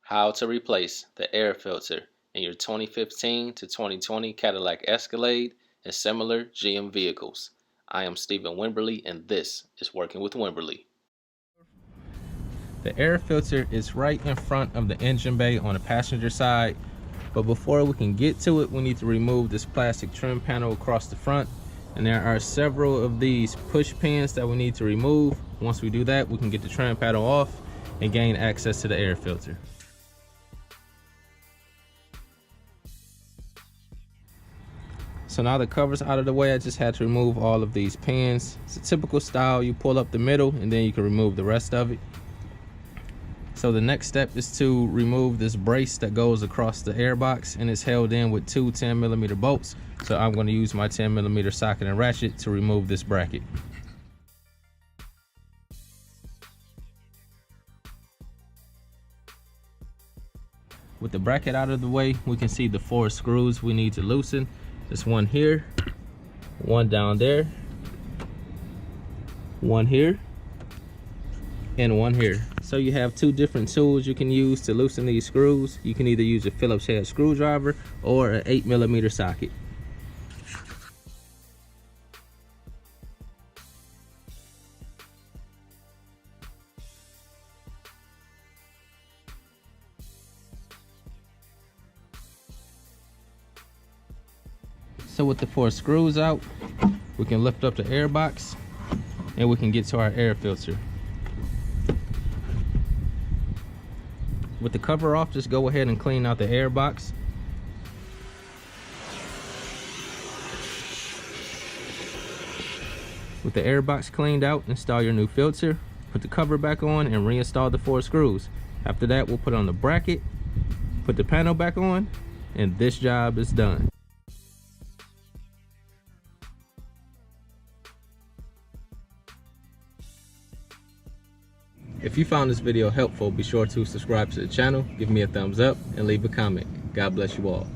How to replace the air filter in your 2015 to 2020 Cadillac Escalade and similar GM vehicles. I am Stephen Wimberley and this is Working with Wimberley. The air filter is right in front of the engine bay on the passenger side, but before we can get to it, we need to remove this plastic trim panel across the front, and there are several of these push pins that we need to remove. Once we do that, we can get the trim panel off and gain access to the air filter. So now the cover's out of the way, I just had to remove all of these pins. It's a typical style. You pull up the middle and then you can remove the rest of it. So the next step is to remove this brace that goes across the airbox and it's held in with two 10mm bolts. So I'm going to use my 10mm socket and ratchet to remove this bracket. With the bracket out of the way, we can see the 4 screws we need to loosen. There's one here, one down there, one here, and one here. So you have 2 different tools you can use to loosen these screws. You can either use a Phillips head screwdriver or an 8mm socket. So with the 4 screws out, we can lift up the air box and we can get to our air filter. With the cover off, just go ahead and clean out the air box. With the air box cleaned out, install your new filter, put the cover back on and reinstall the 4 screws. After that, we'll put on the bracket, put the panel back on, and this job is done. If you found this video helpful, be sure to subscribe to the channel, give me a thumbs up, and leave a comment. God bless you all.